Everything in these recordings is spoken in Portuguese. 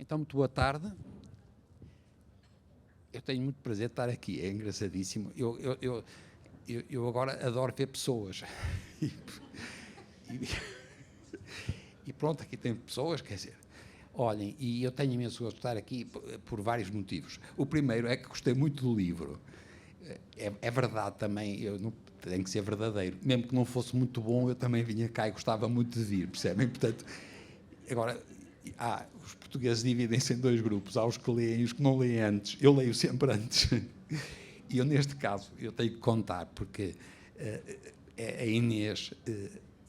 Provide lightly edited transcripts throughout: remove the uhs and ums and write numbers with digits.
Então, muito boa tarde. Eu tenho muito prazer de estar aqui, é engraçadíssimo. Eu agora adoro ver pessoas. E pronto, aqui tem pessoas, quer dizer, olhem, e eu tenho imenso gosto de estar aqui por vários motivos. O primeiro é que gostei muito do livro. É verdade também, eu não tenho que ser verdadeiro. Mesmo que não fosse muito bom, eu também vinha cá e gostava muito de vir, percebem? Portanto, agora, os portugueses dividem-se em dois grupos. Há os que leem e os que não leem antes. Eu leio sempre antes. E eu, neste caso, eu tenho que contar, porque a Inês...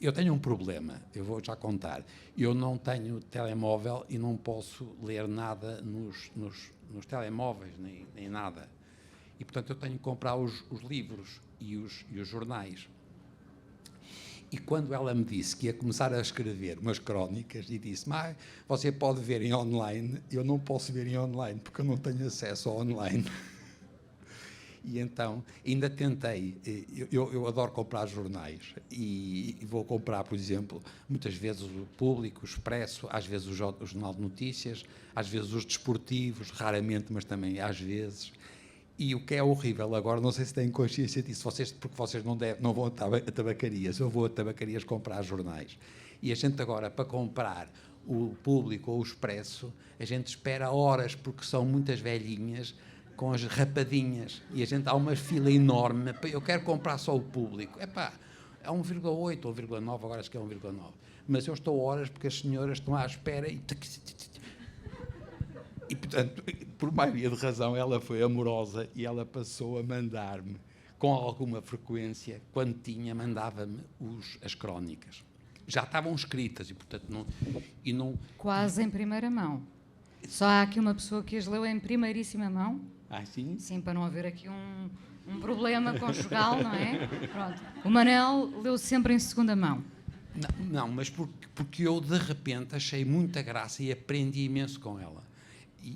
eu tenho um problema, eu vou já contar. Eu não tenho telemóvel e não posso ler nada nos telemóveis, nem nada. E, portanto, eu tenho que comprar os livros e os jornais. E quando ela me disse que ia começar a escrever umas crónicas e disse, mas você pode ver em online, eu não posso ver em online, porque eu não tenho acesso ao online. E então, ainda tentei, eu adoro comprar jornais e vou comprar, por exemplo, muitas vezes o Público, o Expresso, às vezes o Jornal de Notícias, às vezes os desportivos, raramente, mas também às vezes. E o que é horrível agora, não sei se têm consciência disso, porque vocês não vão a tabacarias, eu vou a tabacarias comprar jornais. E a gente agora, para comprar o Público ou o Expresso, a gente espera horas, porque são muitas velhinhas, com as rapadinhas, e a gente há uma fila enorme, eu quero comprar só o Público. Epá, é 1,8 ou 1,9, agora acho que é 1,9. Mas eu estou horas porque as senhoras estão à espera e... E, portanto, por maioria de razão, ela foi amorosa e ela passou a mandar-me, com alguma frequência, quando tinha, mandava-me as crónicas. Já estavam escritas e, portanto, não... Quase em primeira mão. Só há aqui uma pessoa que as leu em primeiríssima mão. Ah, sim? Sim, para não haver aqui um problema conjugal, não é? Pronto. O Manel leu sempre em segunda mão. Não, mas porque eu, de repente, achei muita graça e aprendi imenso com ela.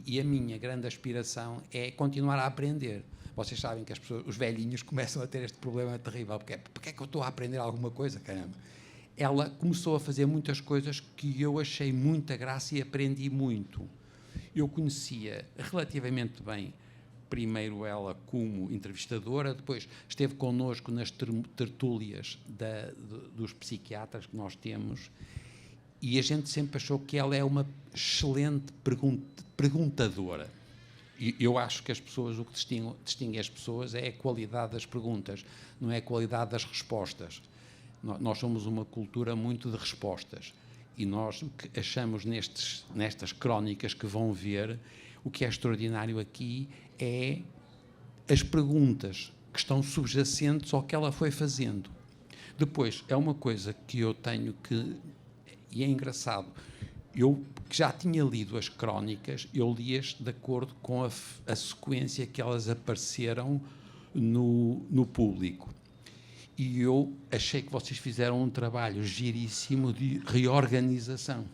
E a minha grande aspiração é continuar a aprender. Vocês sabem que os velhinhos começam a ter este problema terrível. Porque é que eu estou a aprender alguma coisa, caramba? Ela começou a fazer muitas coisas que eu achei muita graça e aprendi muito. Eu conhecia relativamente bem, primeiro ela como entrevistadora, depois esteve connosco nas tertúlias dos psiquiatras que nós temos, e a gente sempre achou que ela é uma excelente perguntadora. E eu acho que as pessoas, o que distingue as pessoas é a qualidade das perguntas, não é a qualidade das respostas. Nós somos uma cultura muito de respostas. E nós, o que achamos nestas crónicas que vão ver, o que é extraordinário aqui é as perguntas que estão subjacentes ao que ela foi fazendo. Depois, é uma coisa que eu tenho que... E é engraçado, eu que já tinha lido as crónicas, eu li-as de acordo com a sequência que elas apareceram no Público. E eu achei que vocês fizeram um trabalho giríssimo de reorganização.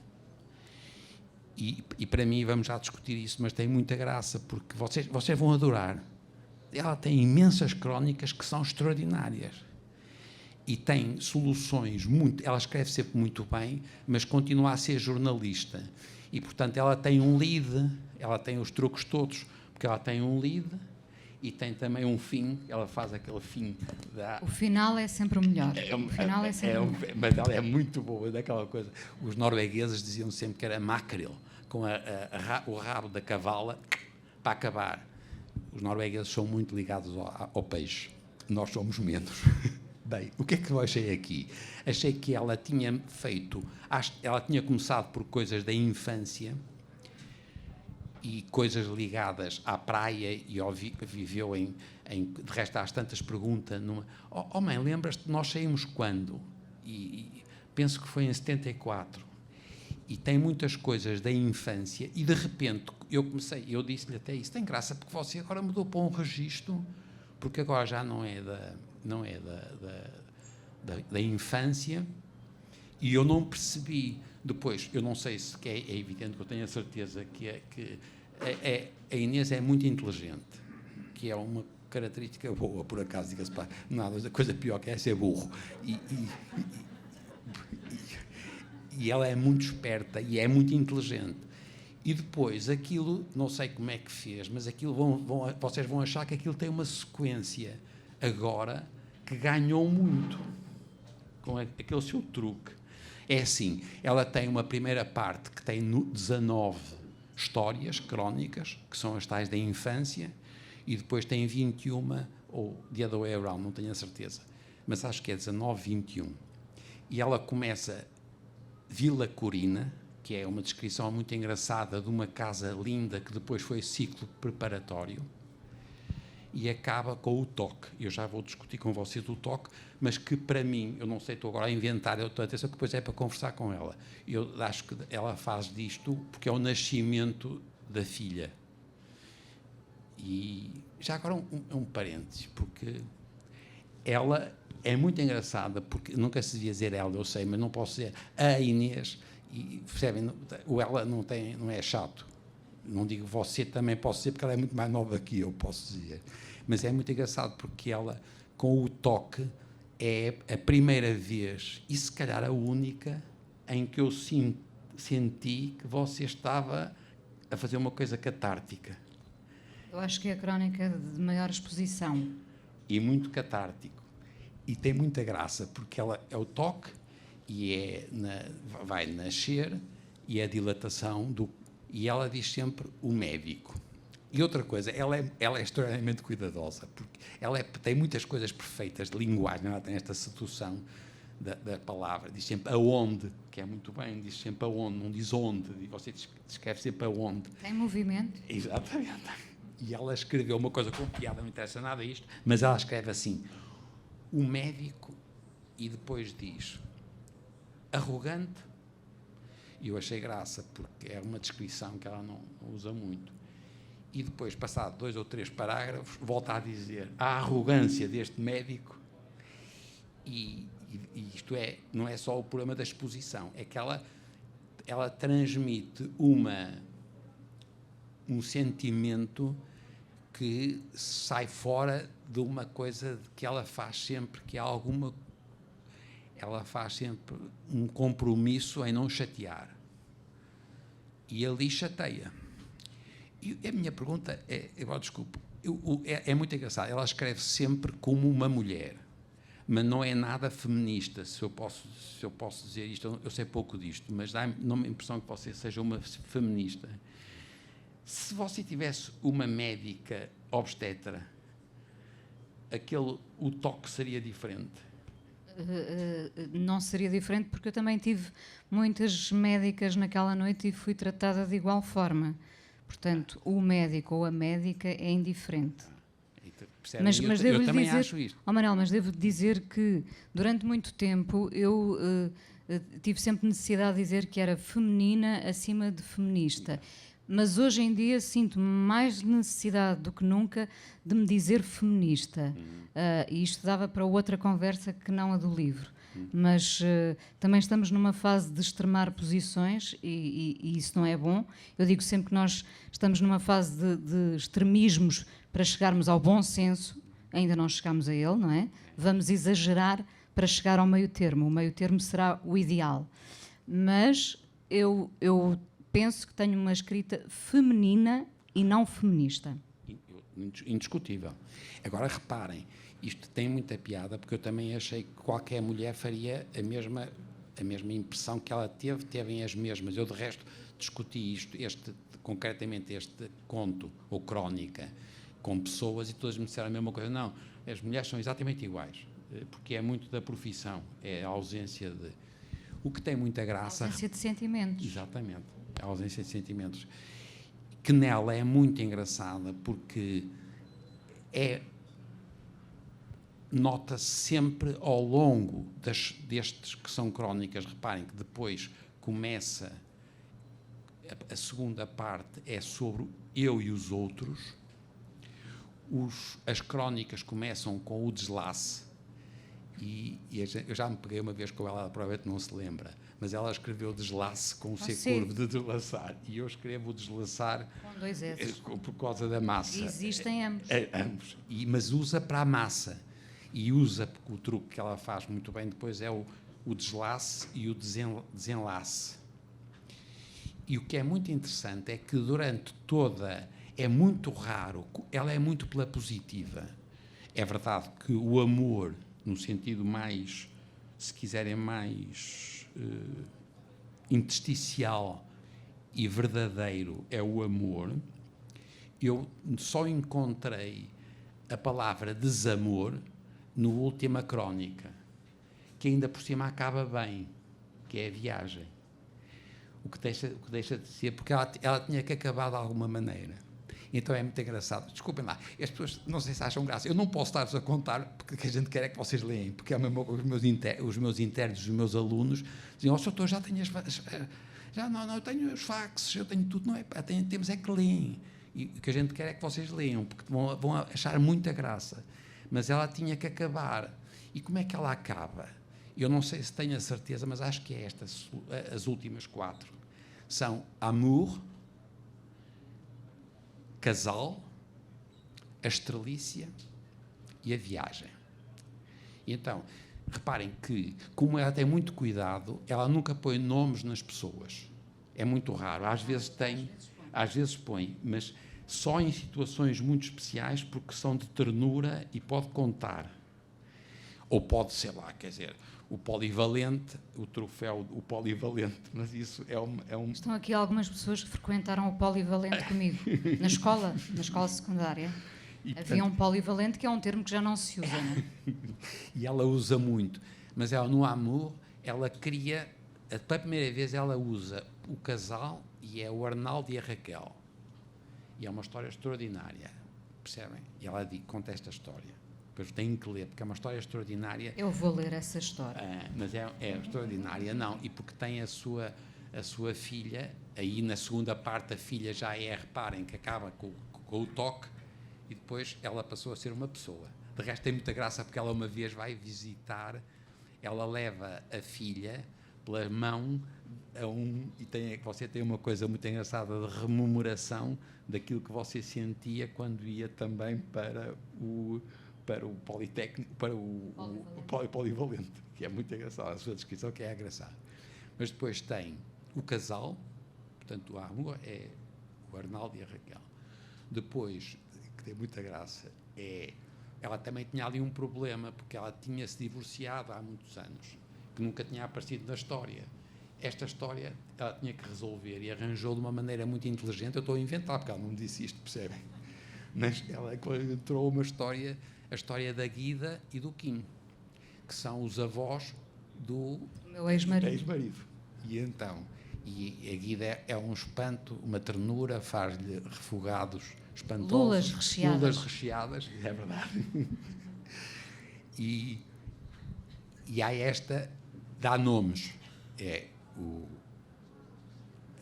E para mim, vamos já discutir isso, mas tem muita graça, porque vocês vão adorar. Ela tem imensas crónicas que são extraordinárias. E tem soluções ela escreve sempre muito bem, mas continua a ser jornalista. E, portanto, ela tem um lead, ela tem os truques todos, porque ela tem um lead e tem também um fim, ela faz aquele fim. O final é sempre o melhor. Mas ela é muito boa, daquela coisa. Os noruegueses diziam sempre que era mackerel, com o rabo da cavala, para acabar. Os noruegueses são muito ligados ao peixe. Nós somos menos. Bem, o que é que eu achei aqui? Achei que ela tinha começado por coisas da infância e coisas ligadas à praia, e viveu de resto, às tantas perguntas. Mãe, lembras-te, nós saímos quando? E penso que foi em 74. E tem muitas coisas da infância, e de repente eu disse-lhe até isso, tem graça, porque você agora mudou para um registro, porque agora já não é da infância, e eu não percebi. Depois, eu não sei se é evidente, que eu tenho a certeza que a Inês é muito inteligente, que é uma característica boa, por acaso, diga-se, nada, a coisa pior que é ser burro. E ela é muito esperta e é muito inteligente. E depois, aquilo, não sei como é que fez, mas aquilo vocês vão achar que aquilo tem uma sequência agora que ganhou muito com aquele seu truque. É assim, ela tem uma primeira parte que tem 19 histórias crónicas, que são as tais da infância, e depois tem 21, ou the other way around, não tenho a certeza, mas acho que é 19, 21. E ela começa Vila Corina, que é uma descrição muito engraçada de uma casa linda que depois foi ciclo preparatório, e acaba com o toque. Eu já vou discutir com vocês o toque, mas que para mim, eu não sei, estou agora a inventar, eu estou a atenção que depois é para conversar com ela. Eu acho que ela faz disto porque é o nascimento da filha. E já agora um parênteses, porque ela é muito engraçada, porque nunca se devia dizer ela, eu sei, mas não posso dizer a Inês, e percebem, o ela não é chato. Não digo você, também posso dizer, porque ela é muito mais nova que eu, posso dizer. Mas é muito engraçado, porque ela, com o toque, é a primeira vez, e se calhar a única, em que eu senti que você estava a fazer uma coisa catártica. Eu acho que é a crónica de maior exposição. E muito catártico. E tem muita graça, porque ela é o toque, e vai nascer, e é a dilatação do... E ela diz sempre o médico. E outra coisa, ela é extremamente cuidadosa, porque ela tem muitas coisas perfeitas de linguagem, ela tem esta sedução da palavra, diz sempre aonde, que é muito bem, diz sempre aonde, não diz onde, e você escreve sempre aonde. Tem movimento. Exatamente. E ela escreveu uma coisa com piada, não interessa nada isto, mas ela escreve assim, o médico, e depois diz arrogante. E eu achei graça, porque é uma descrição que ela não usa muito. E depois, passado 2 ou 3 parágrafos, volta a dizer a arrogância deste médico. E isto não é só o problema da exposição, é que ela transmite um sentimento que sai fora de uma coisa que ela faz sempre, que é ela faz sempre um compromisso em não chatear. E ali chateia. E a minha pergunta é muito engraçado. Ela escreve sempre como uma mulher, mas não é nada feminista, se eu posso dizer isto. Eu sei pouco disto, mas dá-me a impressão que você seja uma feminista. Se você tivesse uma médica obstetra, o toque seria diferente? Não seria diferente, porque eu também tive muitas médicas naquela noite e fui tratada de igual forma. Portanto, o médico ou a médica é indiferente. Mas devo eu também dizer, acho isto. Manel, mas devo dizer que durante muito tempo eu tive sempre necessidade de dizer que era feminina acima de feminista. Mas hoje em dia sinto mais necessidade do que nunca de me dizer feminista. E isto dava para outra conversa que não a do livro. Mas também estamos numa fase de extremar posições e isso não é bom. Eu digo sempre que nós estamos numa fase de extremismos para chegarmos ao bom senso. Ainda não chegamos a ele, não é? Vamos exagerar para chegar ao meio termo. O meio termo será o ideal. Mas eu penso que tenho uma escrita feminina e não feminista. Indiscutível. Agora, reparem, isto tem muita piada, porque eu também achei que qualquer mulher faria a mesma impressão que ela teve as mesmas. Eu, de resto, discuti concretamente este conto, ou crónica, com pessoas, e todas me disseram a mesma coisa. Não, as mulheres são exatamente iguais, porque é muito da profissão, é a ausência de... O que tem muita graça... A ausência de sentimentos. Exatamente, a ausência de sentimentos. Que nela é muito engraçada, porque nota-se sempre ao longo destes que são crónicas, reparem que depois começa, a segunda parte é sobre eu e os outros, as crónicas começam com o deslace, e eu já me peguei uma vez com ela provavelmente não se lembra, mas ela escreveu deslace com o C curvo de deslaçar, e eu escrevo o deslaçar com 2 S. Por causa da massa. Existem ambos. Ambos. Mas usa para a massa. E usa, porque o truque que ela faz muito bem depois é o deslace e o desenlace. E o que é muito interessante é que durante toda... É muito raro, ela é muito pela positiva. É verdade que o amor, no sentido mais, se quiserem, mais intersticial e verdadeiro, é o amor. Eu só encontrei a palavra desamor na última crónica, que ainda por cima acaba bem, que é a viagem. O que deixa de ser, porque ela tinha que acabar de alguma maneira. Então é muito engraçado. Desculpem lá, as pessoas não sei se acham graça. Eu não posso estar-vos a contar, porque o que a gente quer é que vocês leem, porque é mesmo os meus internos, os meus alunos, diziam, doutor, já tenho eu tenho os faxes, eu tenho tudo, não é? Temos é que leem. E o que a gente quer é que vocês leiam, porque vão achar muita graça. Mas ela tinha que acabar. E como é que ela acaba? Eu não sei se tenho a certeza, mas acho que é estas, as últimas 4. São amour, casal, a estrelícia e a viagem. E então, reparem que, como ela tem muito cuidado, ela nunca põe nomes nas pessoas. É muito raro. Às vezes põe, mas só em situações muito especiais, porque são de ternura e pode contar. Ou pode, sei lá, quer dizer, o polivalente, o troféu, o polivalente, mas isso é um... Estão aqui algumas pessoas que frequentaram o polivalente comigo, na escola secundária. E, portanto, havia um polivalente, que é um termo que já não se usa, não é? E ela usa muito, mas ela, no amor, ela cria, pela primeira vez ela usa o casal, e é o Arnaldo e a Raquel. E é uma história extraordinária, percebem? E ela conta esta história. Depois têm que ler, porque é uma história extraordinária. Eu vou ler essa história. Mas é extraordinária, não. E porque tem a sua filha, aí na segunda parte a filha já reparem, que acaba com o toque, e depois ela passou a ser uma pessoa. De resto tem muita graça, porque ela uma vez vai visitar, ela leva a filha pela mão e você tem uma coisa muito engraçada de rememoração daquilo que você sentia quando ia também para o Politécnico, para o polivalente, que é muito engraçado, a sua descrição que é engraçada. Mas depois tem o casal, portanto o amor é o Arnaldo e a Raquel. Depois, que tem muita graça, ela também tinha ali um problema, porque ela tinha-se divorciado há muitos anos, que nunca tinha aparecido na história. Esta história ela tinha que resolver e arranjou de uma maneira muito inteligente. Eu estou a inventar, porque ela não me disse isto, percebem? Mas ela entrou a história da Guida e do Kim, que são os avós do meu ex-marido. E então, a Guida é um espanto, uma ternura, faz-lhe refogados espantosos. Lulas recheadas, é verdade. E há esta, dá nomes,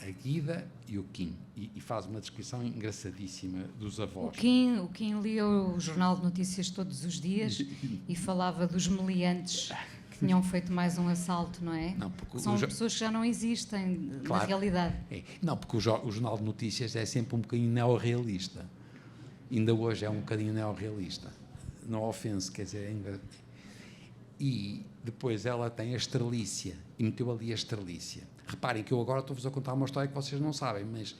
a Guida e o Kim, e faz uma descrição engraçadíssima dos avós. O Kim lia o Jornal de Notícias todos os dias e falava dos meliantes que tinham feito mais um assalto, não é? Não, porque são pessoas que já não existem, claro, na realidade. Não, porque o Jornal de Notícias é sempre um bocadinho neorrealista. Ainda hoje é um bocadinho neorrealista. Não ofense, quer dizer... E depois ela tem a estrelícia, e meteu ali a estrelícia. Reparem que eu agora estou-vos a contar uma história que vocês não sabem, mas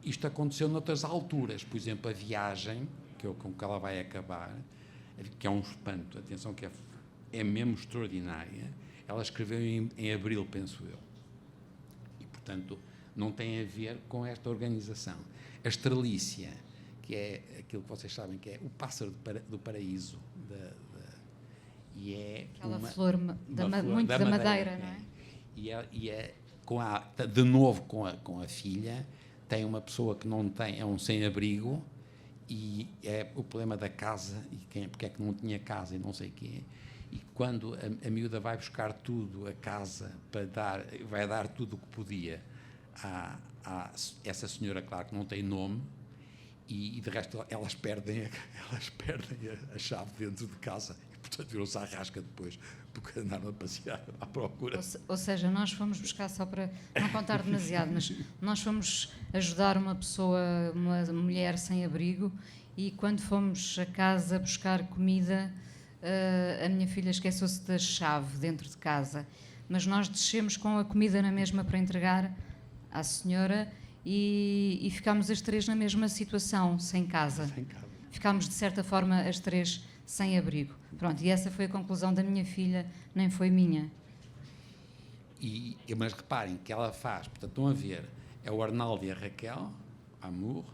isto aconteceu noutras alturas. Por exemplo, a viagem, com que ela vai acabar, que é um espanto, atenção, que é mesmo extraordinária. Ela escreveu em abril, penso eu. E, portanto, não tem a ver com esta organização. A estrelícia, que é aquilo que vocês sabem, que é o pássaro do paraíso, e é aquela flor da madeira, não é? E é de novo com a filha, tem uma pessoa que não tem, é um sem-abrigo, e é o problema da casa, e porque é que não tinha casa e não sei o quê, e quando a miúda vai buscar tudo a casa, vai dar tudo o que podia a essa senhora, claro que não tem nome, e de resto elas perdem a chave dentro de casa. Portanto, virou-se à rasca depois, porque andaram a passear à procura. Ou seja, nós fomos buscar, só para não contar demasiado, mas nós fomos ajudar uma mulher sem abrigo, e quando fomos a casa buscar comida, a minha filha esqueceu-se da chave dentro de casa, mas nós descemos com a comida na mesma para entregar à senhora e ficámos as três na mesma situação, sem casa. Sem casa. Ficámos, de certa forma, as três sem abrigo. Pronto, e essa foi a conclusão da minha filha, nem foi minha. Mas reparem que ela faz, portanto, estão a ver, é o Arnaldo e a Raquel, Amour.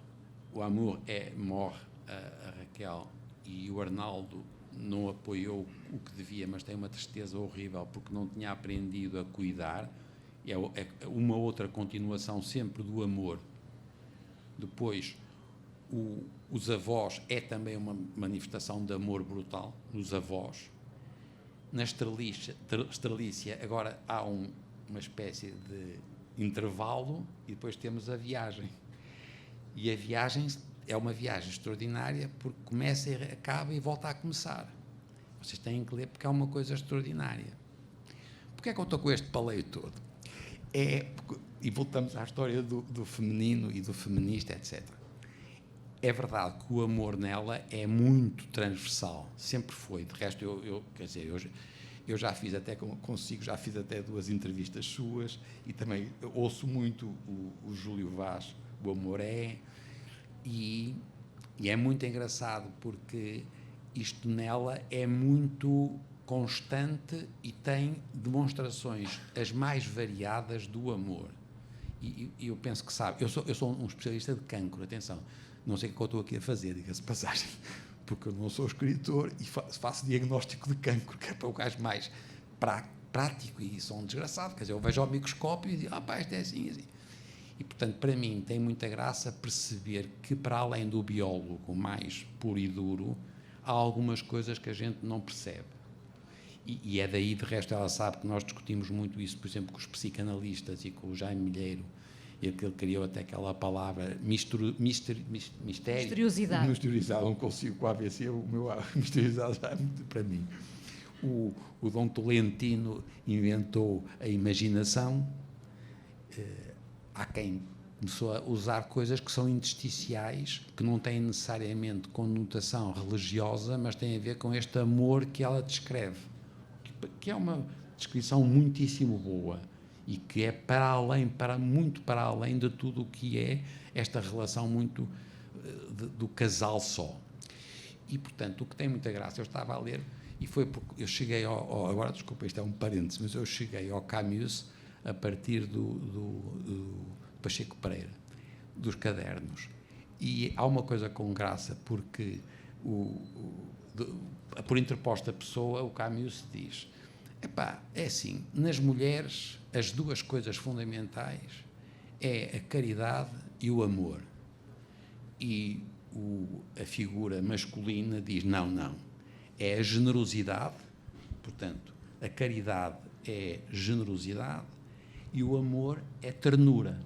O Amour morre a Raquel e o Arnaldo não apoiou o que devia, mas tem uma tristeza horrível porque não tinha aprendido a cuidar. É uma outra continuação sempre do amor. Depois, os avós é também uma manifestação de amor brutal, nos avós. Na Estrelícia agora há uma espécie de intervalo e depois temos a viagem. E a viagem é uma viagem extraordinária porque começa, acaba e volta a começar. Vocês têm que ler porque é uma coisa extraordinária. Porquê é que eu estou com este paleio todo? E voltamos à história do feminino e do feminista, etc. É verdade que o amor nela é muito transversal, sempre foi. De resto, eu já fiz até consigo, já fiz até 2 entrevistas suas e também ouço muito o Júlio Vaz, o amor e é muito engraçado porque isto nela é muito constante e tem demonstrações as mais variadas do amor. E eu penso que sabe, eu sou um especialista de cancro, atenção, não sei o que eu estou aqui a fazer, diga-se de passagem, porque eu não sou escritor e faço diagnóstico de cancro, que é para o gajo mais prático e sou um desgraçado, quer dizer, eu vejo ao microscópio e digo, isto é assim, assim. E, portanto, para mim tem muita graça perceber que, para além do biólogo mais puro e duro, há algumas coisas que a gente não percebe. E é daí, de resto, ela sabe que nós discutimos muito isso, por exemplo, com os psicanalistas e com o Jaime Milheiro, e que ele criou até aquela palavra misteriosidade. Misteriosidade, não consigo com a AVC, o meu misteriosidade já é muito para mim. O Dom Tolentino inventou a imaginação. Há quem começou a usar coisas que são intersticiais, que não têm necessariamente conotação religiosa, mas têm a ver com este amor que ela descreve, que é uma descrição muitíssimo boa e que é muito para além de tudo o que é esta relação muito do casal só. E, portanto, o que tem muita graça, eu estava a ler, e foi porque eu cheguei agora, desculpa, isto é um parênteses, mas eu cheguei ao Camus a partir do Pacheco Pereira, dos cadernos. E há uma coisa com graça, porque por interposta pessoa, o Camus diz, é assim, nas mulheres, as 2 coisas fundamentais é a caridade e o amor. E a figura masculina diz, não, é a generosidade, portanto, a caridade é generosidade e o amor é ternura.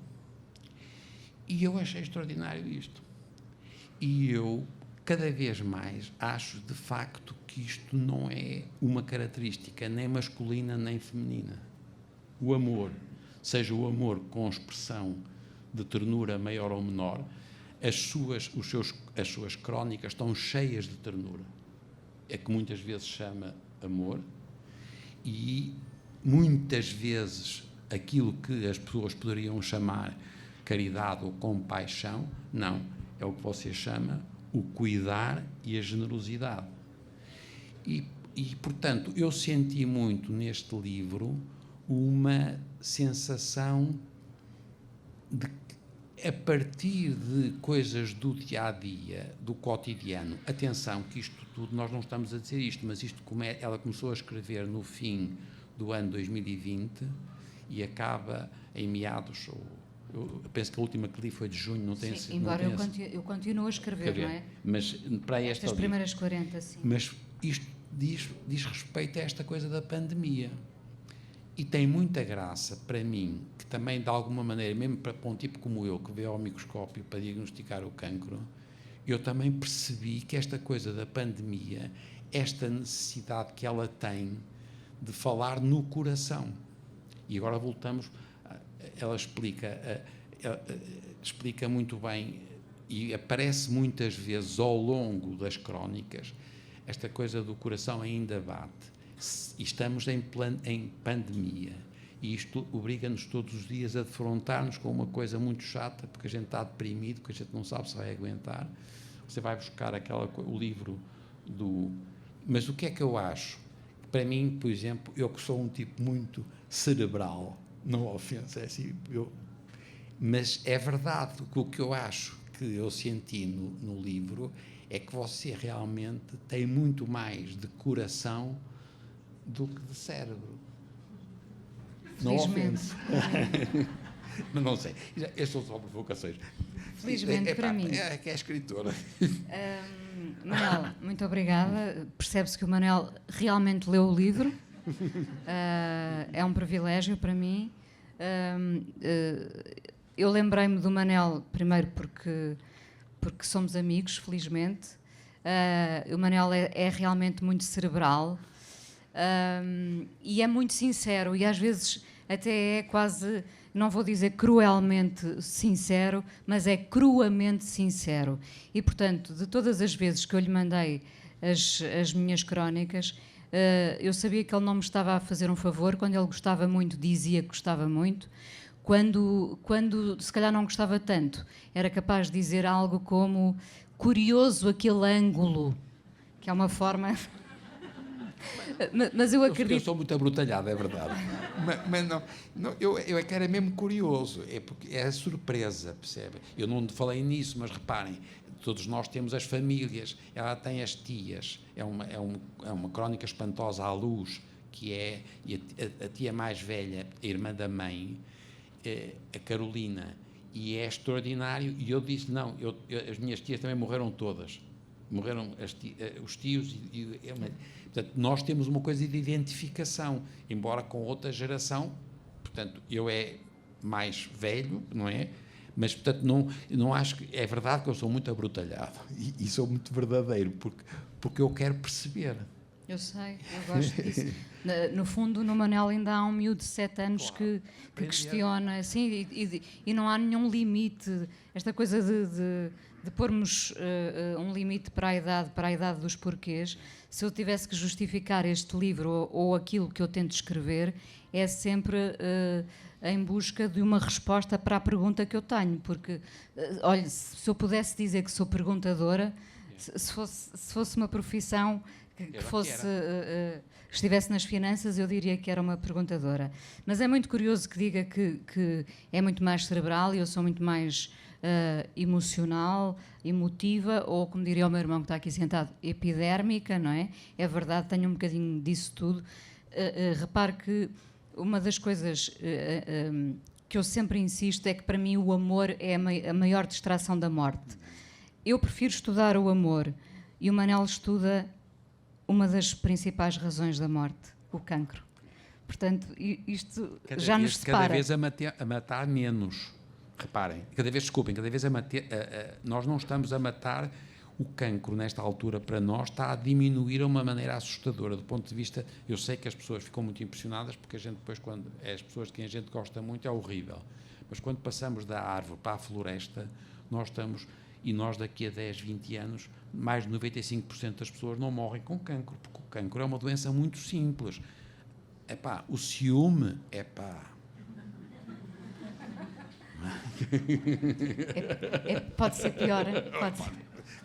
E eu achei extraordinário isto. E eu, cada vez mais, acho, de facto, que isto não é uma característica nem masculina nem feminina. O amor, seja o amor com expressão de ternura maior ou menor, as suas crónicas estão cheias de ternura. É que muitas vezes chama amor e muitas vezes aquilo que as pessoas poderiam chamar caridade ou compaixão, não, é o que você chama o cuidar e a generosidade. E, portanto, eu senti muito neste livro uma sensação de que, a partir de coisas do dia-a-dia, do cotidiano, atenção que isto tudo, nós não estamos a dizer isto, mas ela começou a escrever no fim do ano 2020 e acaba em meados, eu penso que a última que li foi de junho, não tem... Sim, embora eu continuo a escrever, não é? Mas para estas primeiras 40, sim. Mas isto diz respeito a esta coisa da pandemia. E tem muita graça para mim, que também de alguma maneira, mesmo para um tipo como eu, que vê ao microscópio para diagnosticar o cancro, eu também percebi que esta coisa da pandemia, esta necessidade que ela tem de falar no coração. E agora voltamos, ela explica muito bem e aparece muitas vezes ao longo das crónicas, esta coisa do coração ainda bate. E estamos em pandemia. E isto obriga-nos todos os dias a defrontar-nos com uma coisa muito chata, porque a gente está deprimido, porque a gente não sabe se vai aguentar. Você vai buscar o livro do... Mas o que é que eu acho? Para mim, por exemplo, eu que sou um tipo muito cerebral, não ofensa, é assim, mas é verdade que o que eu acho que eu senti no livro é que você realmente tem muito mais de coração do que de cérebro. Não ofensa. Mas não sei, estas são só provocações. Felizmente para mim. É que é escritora. Manel, muito obrigada. Percebe-se que o Manel realmente leu o livro. É um privilégio para mim. Eu lembrei-me do Manel, primeiro porque somos amigos, felizmente. O Manel é realmente muito cerebral e é muito sincero, e às vezes até é quase, não vou dizer cruelmente sincero, mas é cruamente sincero. E, portanto, de todas as vezes que eu lhe mandei as minhas crónicas, eu sabia que ele não me estava a fazer um favor. Quando ele gostava muito, dizia que gostava muito. Quando se calhar não gostava tanto, era capaz de dizer algo como curioso aquele ângulo, que é uma forma... Mas eu acredito... Eu sou muito abrutalhado, é verdade. Mas não, eu é que era mesmo curioso, porque é a surpresa, percebe? Eu não falei nisso, mas reparem, todos nós temos as famílias, ela tem as tias, é uma crónica espantosa à luz, que é a tia mais velha, a irmã da mãe, a Carolina, e é extraordinário. E eu disse, não, as minhas tias também morreram todas. Morreram os tios. Portanto, nós temos uma coisa de identificação, embora com outra geração. Portanto, eu é mais velho, não é? Mas, portanto, não acho que... É verdade que eu sou muito abrutalhado e sou muito verdadeiro, porque eu quero perceber. Eu sei, eu gosto disso. No fundo, no Manel ainda há um miúdo de 7 anos que questiona, assim, e não há nenhum limite. Esta coisa de pormos um limite para a idade dos porquês. Se eu tivesse que justificar este livro ou aquilo que eu tento escrever, é sempre em busca de uma resposta para a pergunta que eu tenho. Porque, olha, se eu pudesse dizer que sou perguntadora, se fosse uma profissão que fosse, estivesse nas finanças, eu diria que era uma perguntadora. Mas é muito curioso que diga que é muito mais cerebral e eu sou muito mais emocional, emotiva, ou, como diria o meu irmão que está aqui sentado, epidérmica, não é? É verdade, tenho um bocadinho disso tudo. Repare que uma das coisas que eu sempre insisto é que, para mim, o amor é a maior distração da morte. Eu prefiro estudar o amor, e o Manel estuda uma das principais razões da morte, o cancro. Portanto, isto já nos separa. Cada vez a matar menos. Reparem, cada vez nós não estamos a matar o cancro nesta altura. Para nós está a diminuir de uma maneira assustadora, do ponto de vista... Eu sei que as pessoas ficam muito impressionadas, porque a gente depois, quando é as pessoas de quem a gente gosta muito, é horrível. Mas quando passamos da árvore para a floresta, nós estamos... E nós, daqui a 10, 20 anos, mais de 95% das pessoas não morrem com cancro, porque o cancro é uma doença muito simples. O ciúme, pode ser pior, pode ser.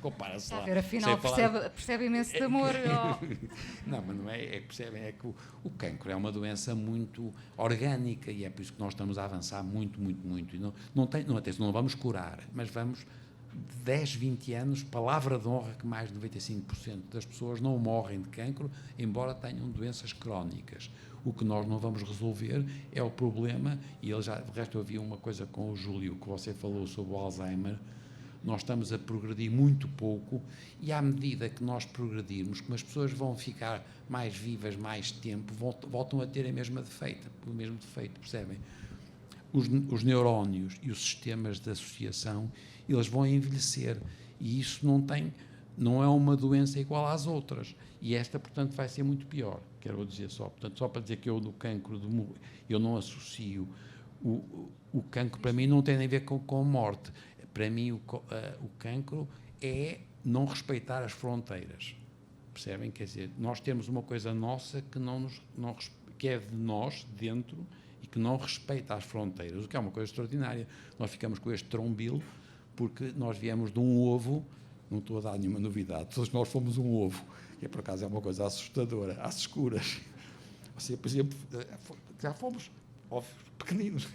Compara-se lá. Afinal, percebe imenso de amor. Não, mas não é que percebem, é que o cancro é uma doença muito orgânica e é por isso que nós estamos a avançar muito, muito, muito. E não vamos curar, mas vamos... 10, 20 anos, palavra de honra, que mais de 95% das pessoas não morrem de cancro, embora tenham doenças crónicas. O que nós não vamos resolver é o problema, e de resto eu havia uma coisa com o Júlio, que você falou sobre o Alzheimer. Nós estamos a progredir muito pouco, e à medida que nós progredirmos, como as pessoas vão ficar mais vivas mais tempo, voltam a ter o mesmo defeito, percebem? Os neurónios e os sistemas de associação, eles vão envelhecer, e isso não é uma doença igual às outras, e esta, portanto, vai ser muito pior, quero dizer só. Portanto, só para dizer que eu, no cancro, eu não associo, o cancro para mim não tem a ver com morte. Para mim o cancro é não respeitar as fronteiras, percebem? Quer dizer, nós temos uma coisa nossa que que é de nós, dentro, e e que não respeita as fronteiras, o que é uma coisa extraordinária. Nós ficamos com este trombilo porque nós viemos de um ovo, não estou a dar nenhuma novidade, todos nós fomos um ovo, que por acaso é uma coisa assustadora, às escuras. Você, por exemplo, já fomos ovos pequeninos,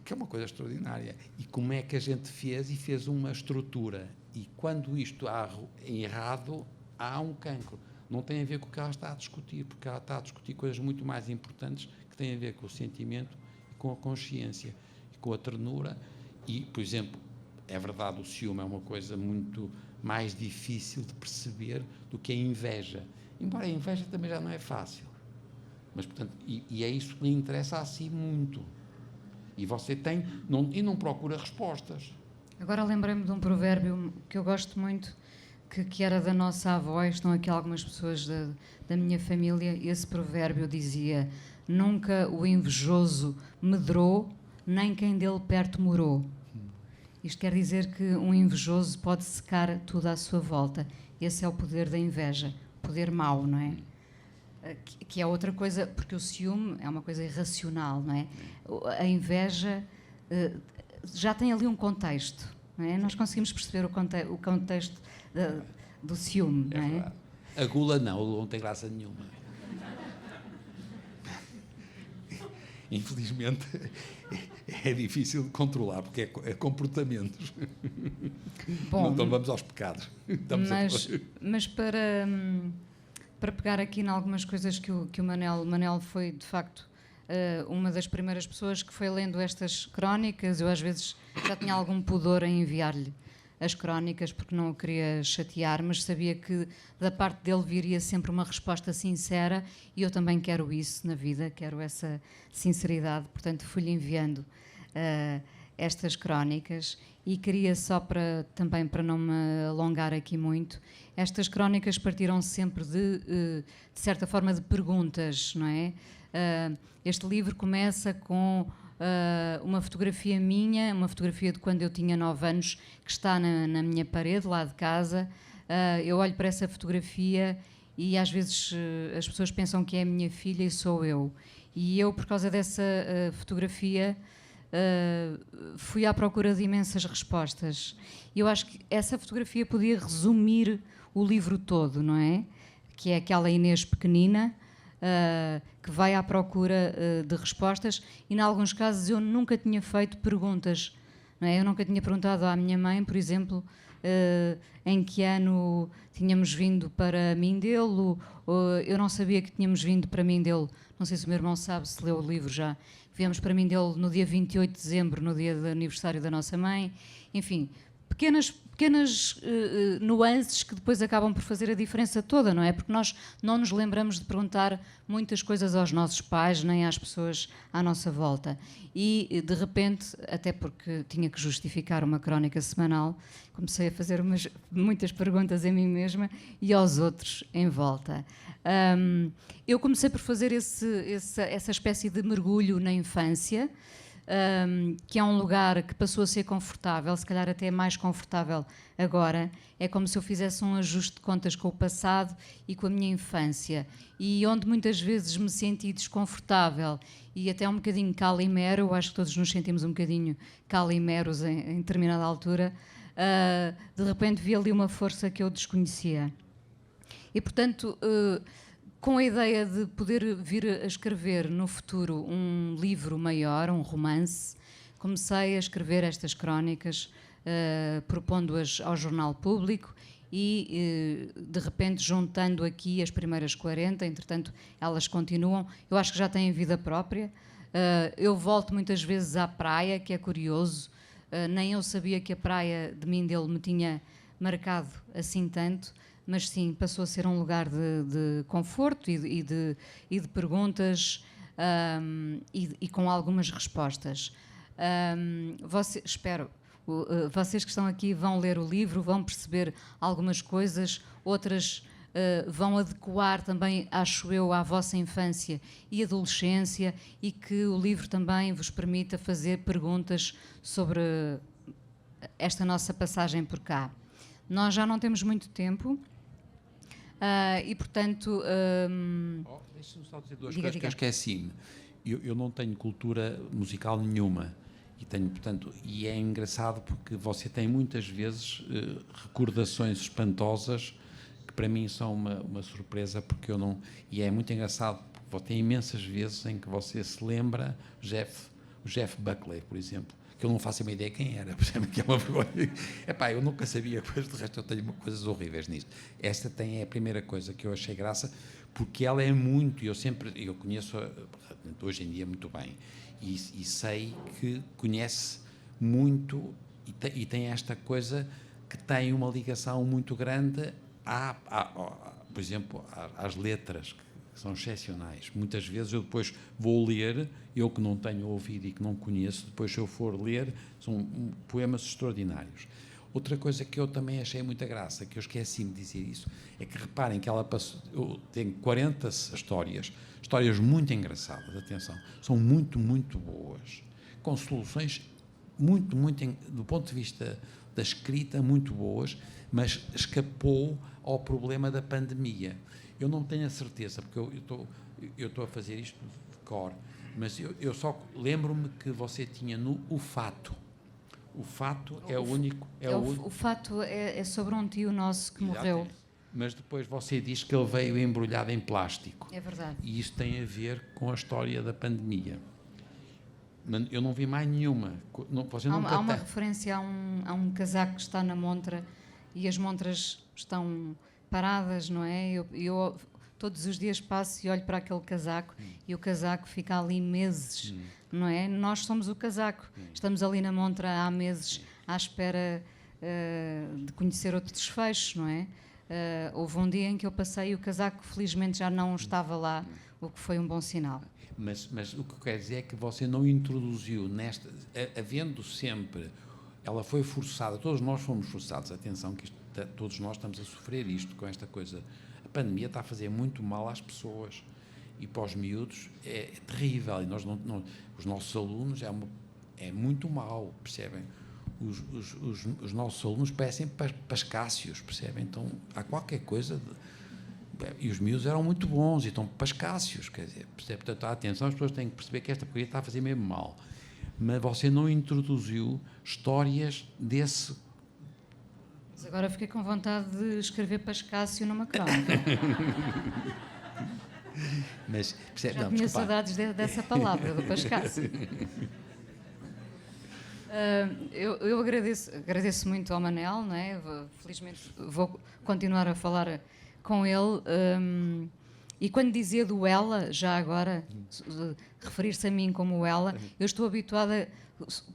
que é uma coisa extraordinária. E como é que a gente fez? E fez uma estrutura. E quando isto há errado, há um cancro. Não tem a ver com o que ela está a discutir, porque ela está a discutir coisas muito mais importantes que têm a ver com o sentimento, com a consciência, com a ternura. E, por exemplo, é verdade, o ciúme é uma coisa muito mais difícil de perceber do que a inveja. Embora a inveja também já não é fácil. Mas, portanto, e é isso que lhe interessa a si muito. E você tem, não procura respostas. Agora lembrei-me de um provérbio que eu gosto muito, que era da nossa avó, e estão aqui algumas pessoas da minha família. Esse provérbio dizia: nunca o invejoso medrou, nem quem dele perto morou. Isto quer dizer que um invejoso pode secar tudo à sua volta. Esse é o poder da inveja, o poder mau, não é? Que é outra coisa, porque o ciúme é uma coisa irracional, não é? A inveja já tem ali um contexto, não é? Nós conseguimos perceber o contexto do ciúme, não é? Verdade. A gula não tem graça nenhuma. Infelizmente é difícil de controlar, porque é comportamentos. Bom, então vamos aos pecados. Mas para pegar aqui em algumas coisas que o Manel foi, de facto, uma das primeiras pessoas que foi lendo estas crónicas. Eu às vezes já tinha algum pudor em enviar-lhe as crónicas, porque não o queria chatear, mas sabia que da parte dele viria sempre uma resposta sincera, e eu também quero isso na vida, quero essa sinceridade. Portanto, fui-lhe enviando estas crónicas, e queria só também para não me alongar aqui muito, estas crónicas partiram sempre de certa forma, de perguntas, não é? Este livro começa com uma fotografia minha, uma fotografia de quando eu tinha 9 anos, que está na minha parede lá de casa. Eu olho para essa fotografia e às vezes as pessoas pensam que é a minha filha e sou eu. E eu, por causa dessa fotografia, fui à procura de imensas respostas. E eu acho que essa fotografia podia resumir o livro todo, não é? Que é aquela Inês pequenina, que vai à procura de respostas, e, em alguns casos, eu nunca tinha feito perguntas, não é? Eu nunca tinha perguntado à minha mãe, por exemplo, em que ano tínhamos vindo para Mindelo. Eu não sabia que tínhamos vindo para Mindelo. Não sei se o meu irmão sabe, se leu o livro já. Viemos para Mindelo no dia 28 de dezembro, no dia do aniversário da nossa mãe. Enfim, pequenas nuances que depois acabam por fazer a diferença toda, não é? Porque nós não nos lembramos de perguntar muitas coisas aos nossos pais, nem às pessoas à nossa volta. E, de repente, até porque tinha que justificar uma crónica semanal, comecei a fazer muitas perguntas a mim mesma e aos outros em volta. Eu comecei por fazer essa espécie de mergulho na infância, que é um lugar que passou a ser confortável, se calhar até mais confortável agora. É como se eu fizesse um ajuste de contas com o passado e com a minha infância, e onde muitas vezes me senti desconfortável e até um bocadinho calimero. Eu acho que todos nos sentimos um bocadinho calimeros em determinada altura. De repente vi ali uma força que eu desconhecia, e portanto, com a ideia de poder vir a escrever no futuro um livro maior, um romance, comecei a escrever estas crónicas, propondo-as ao Jornal Público e, de repente, juntando aqui as primeiras 40, entretanto, elas continuam. Eu acho que já têm vida própria. Eu volto muitas vezes à praia, que é curioso. Nem eu sabia que a praia de Mindelo me tinha marcado assim tanto, mas sim, passou a ser um lugar de conforto e de perguntas, e com algumas respostas. Espero, vocês que estão aqui vão ler o livro, vão perceber algumas coisas, outras vão adequar também, acho eu, à vossa infância e adolescência, e que o livro também vos permita fazer perguntas sobre esta nossa passagem por cá. Nós já não temos muito tempo. E, portanto... Deixa-me só dizer duas coisas que eu esqueci-me. eu não tenho cultura musical nenhuma. E é engraçado porque você tem muitas vezes recordações espantosas que para mim são uma surpresa, porque eu não... E é muito engraçado, porque tem imensas vezes em que você se lembra o Jeff Buckley, por exemplo, que eu não faço a minha ideia quem era, percebe? Que é uma vergonha. Epá, eu nunca sabia, depois do resto eu tenho coisas horríveis nisto. Esta é a primeira coisa que eu achei graça, porque ela é muito, eu conheço hoje em dia muito bem, e sei que conhece muito e tem esta coisa que tem uma ligação muito grande, por exemplo, às letras, que são excepcionais. Muitas vezes eu depois vou ler, eu que não tenho ouvido e que não conheço, depois se eu for ler, são poemas extraordinários. Outra coisa que eu também achei muita graça, que eu esqueci-me de dizer isso, é que reparem que ela tem 40 histórias muito engraçadas, atenção, são muito, muito boas, com soluções muito, muito, do ponto de vista da escrita, muito boas, mas escapou ao problema da pandemia. Eu não tenho a certeza, porque eu estou a fazer isto de cor, mas eu só lembro-me que você tinha o Fato. O Fato é o único... O Fato é sobre um tio nosso que morreu. Mas depois você diz que ele veio embrulhado em plástico. É verdade. E isso tem a ver com a história da pandemia. Eu não vi mais nenhuma. Há uma referência a um casaco que está na montra e as montras estão paradas, não é? Eu todos os dias passo e olho para aquele casaco e o casaco fica ali meses, não é? Nós somos o casaco. Estamos ali na montra há meses à espera de conhecer outro desfecho, não é? Houve um dia em que eu passei e o casaco felizmente já não estava lá, o que foi um bom sinal. Mas o que eu quero dizer é que você não introduziu havendo sempre, ela foi forçada, todos nós fomos forçados, atenção que todos nós estamos a sofrer isto com esta coisa, a pandemia está a fazer muito mal às pessoas e para os miúdos é terrível, e os nossos alunos é muito mal, percebem? Os nossos alunos parecem pascácios, percebem? Então há qualquer coisa e os miúdos eram muito bons e estão pascácios, quer dizer, percebe? Portanto, atenção, as pessoas têm que perceber que esta porcaria está a fazer mesmo mal, mas você não introduziu histórias desse... Mas agora fiquei com vontade de escrever pascácio numa crónica. Mas, percebe? Já tinha saudades dessa palavra, do pascácio. Eu agradeço muito ao Manel, não é? Felizmente vou continuar a falar com ele. E quando dizia do ela, já agora, referir-se a mim como ela, eu estou habituada,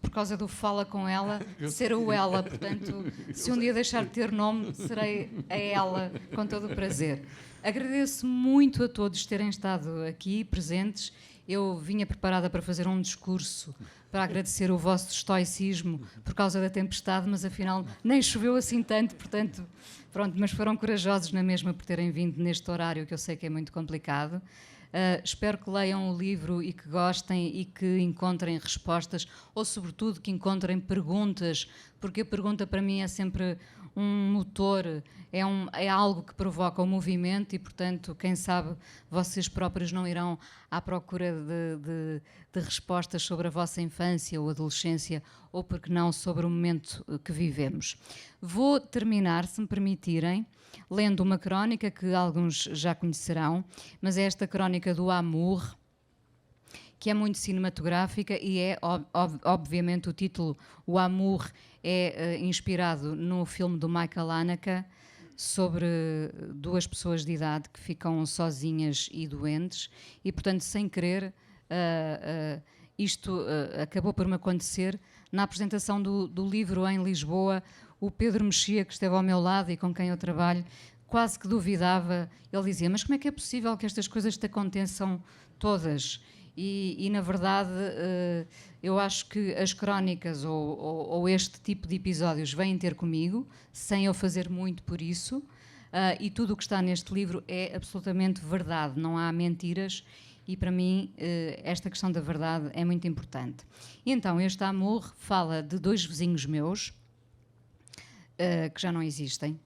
por causa do fala com ela, ser o ela. Portanto, se um dia deixar de ter nome, serei a ela, com todo o prazer. Agradeço muito a todos terem estado aqui presentes. Eu vinha preparada para fazer um discurso para agradecer o vosso estoicismo por causa da tempestade, mas afinal nem choveu assim tanto, portanto, pronto, mas foram corajosos na mesma por terem vindo neste horário que eu sei que é muito complicado. Espero que leiam o livro e que gostem e que encontrem respostas, ou sobretudo que encontrem perguntas, porque a pergunta para mim é sempre um motor, é algo que provoca o movimento e, portanto, quem sabe vocês próprios não irão à procura de respostas sobre a vossa infância ou adolescência, ou, porque não, sobre o momento que vivemos. Vou terminar, se me permitirem, lendo uma crónica que alguns já conhecerão, mas é esta crónica do Amour, que é muito cinematográfica e é, obviamente, o título, o Amour, é inspirado no filme do Michael Haneke sobre duas pessoas de idade que ficam sozinhas e doentes e, portanto, sem querer, isto acabou por me acontecer na apresentação do livro em Lisboa. O Pedro Mexia, que esteve ao meu lado e com quem eu trabalho, quase que duvidava. Ele dizia, mas como é que é possível que estas coisas te aconteçam todas? E na verdade, eu acho que as crónicas ou este tipo de episódios vêm ter comigo, sem eu fazer muito por isso, e tudo o que está neste livro é absolutamente verdade, não há mentiras, e para mim esta questão da verdade é muito importante. E então, este Amor fala de dois vizinhos meus, que já não existem.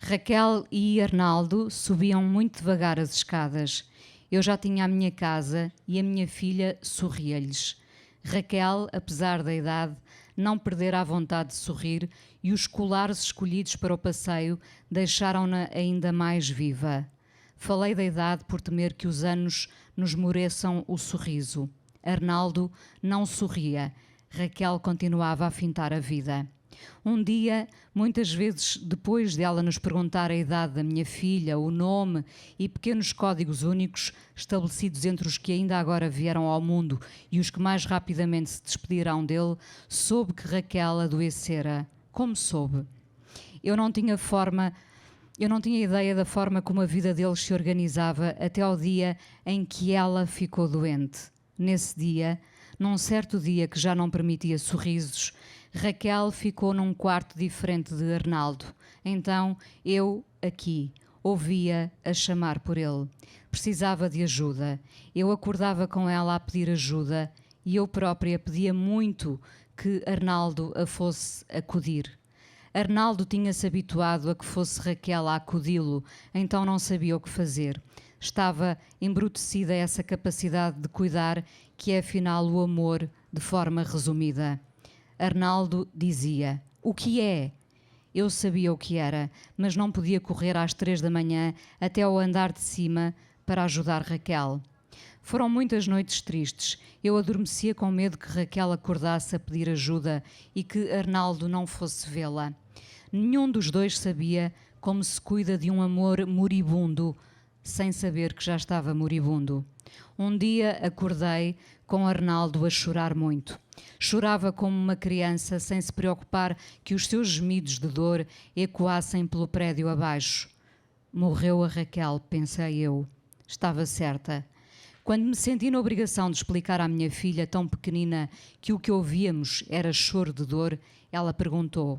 Raquel e Arnaldo subiam muito devagar as escadas. Eu já tinha a minha casa e a minha filha sorria-lhes. Raquel, apesar da idade, não perdera a vontade de sorrir e os colares escolhidos para o passeio deixaram-na ainda mais viva. Falei da idade por temer que os anos nos moreçam o sorriso. Arnaldo não sorria. Raquel continuava a fintar a vida. Um dia, muitas vezes depois de ela nos perguntar a idade da minha filha, o nome e pequenos códigos únicos estabelecidos entre os que ainda agora vieram ao mundo e os que mais rapidamente se despedirão dele, soube que Raquel adoecera. Como soube? Eu não tinha ideia da forma como a vida deles se organizava até ao dia em que ela ficou doente. Nesse dia, num certo dia que já não permitia sorrisos, Raquel ficou num quarto diferente de Arnaldo. Então, eu, aqui, ouvia a chamar por ele. Precisava de ajuda. Eu acordava com ela a pedir ajuda e eu própria pedia muito que Arnaldo a fosse acudir. Arnaldo tinha-se habituado a que fosse Raquel a acudi-lo, então não sabia o que fazer. Estava embrutecida a essa capacidade de cuidar, que é afinal o amor, de forma resumida. Arnaldo dizia: "O que é?" Eu sabia o que era, mas não podia correr às 3 da manhã até ao andar de cima para ajudar Raquel. Foram muitas noites tristes. Eu adormecia com medo que Raquel acordasse a pedir ajuda e que Arnaldo não fosse vê-la. Nenhum dos dois sabia como se cuida de um amor moribundo, sem saber que já estava moribundo. Um dia acordei com Arnaldo a chorar muito. Chorava como uma criança, sem se preocupar que os seus gemidos de dor ecoassem pelo prédio abaixo. Morreu a Raquel, pensei eu. Estava certa. Quando me senti na obrigação de explicar à minha filha tão pequenina que o que ouvíamos era choro de dor, ela perguntou: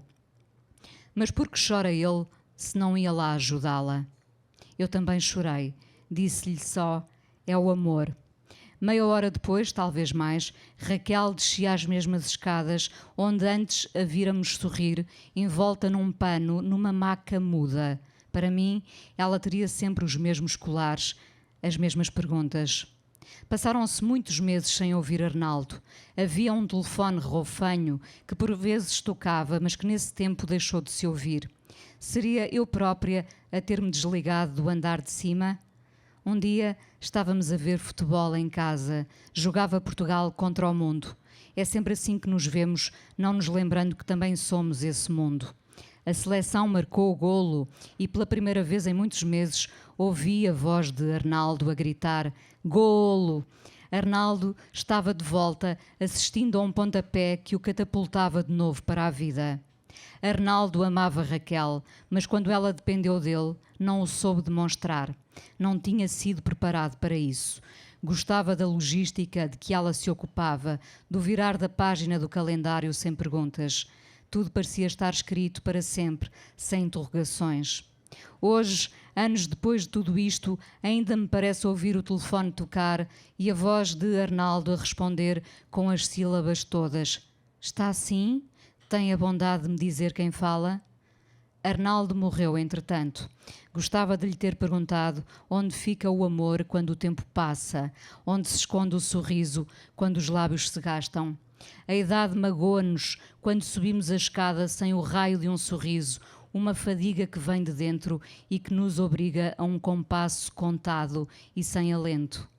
"Mas por que chora ele se não ia lá ajudá-la?" Eu também chorei. Disse-lhe só: "É o amor." Meia hora depois, talvez mais, Raquel descia as mesmas escadas onde antes a víramos sorrir, envolta num pano, numa maca muda. Para mim, ela teria sempre os mesmos colares, as mesmas perguntas. Passaram-se muitos meses sem ouvir Arnaldo. Havia um telefone roufanho que por vezes tocava, mas que nesse tempo deixou de se ouvir. Seria eu própria a ter-me desligado do andar de cima? Um dia estávamos a ver futebol em casa. Jogava Portugal contra o mundo. É sempre assim que nos vemos, não nos lembrando que também somos esse mundo. A seleção marcou o golo e pela primeira vez em muitos meses ouvi a voz de Arnaldo a gritar: "Golo!" Arnaldo estava de volta, assistindo a um pontapé que o catapultava de novo para a vida. Arnaldo amava Raquel, mas quando ela dependeu dele, não o soube demonstrar. Não tinha sido preparado para isso. Gostava da logística de que ela se ocupava, do virar da página do calendário sem perguntas. Tudo parecia estar escrito para sempre, sem interrogações. Hoje, anos depois de tudo isto, ainda me parece ouvir o telefone tocar e a voz de Arnaldo a responder com as sílabas todas. "Está assim? Tem a bondade de me dizer quem fala?" Arnaldo morreu, entretanto. Gostava de lhe ter perguntado onde fica o amor quando o tempo passa, onde se esconde o sorriso quando os lábios se gastam. A idade magoa-nos quando subimos a escada sem o raio de um sorriso, uma fadiga que vem de dentro e que nos obriga a um compasso contado e sem alento.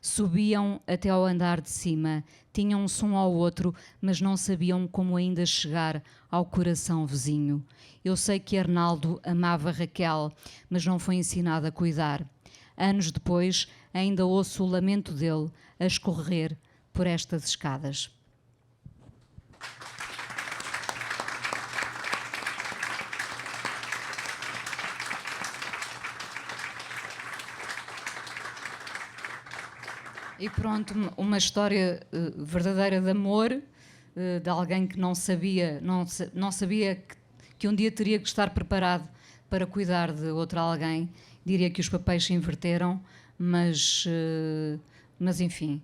Subiam até ao andar de cima, tinham-se um ao outro, mas não sabiam como ainda chegar ao coração vizinho. Eu sei que Arnaldo amava Raquel, mas não foi ensinado a cuidar. Anos depois, ainda ouço o lamento dele a escorrer por estas escadas. E pronto, uma história verdadeira de amor, de alguém que não sabia que um dia teria que estar preparado para cuidar de outro alguém. Diria que os papéis se inverteram, mas enfim,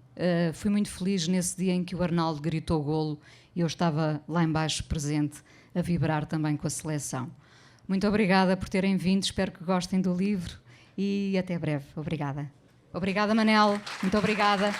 fui muito feliz nesse dia em que o Arnaldo gritou golo e eu estava lá embaixo presente a vibrar também com a seleção. Muito obrigada por terem vindo, espero que gostem do livro e até breve. Obrigada. Obrigada, Manel. Muito obrigada.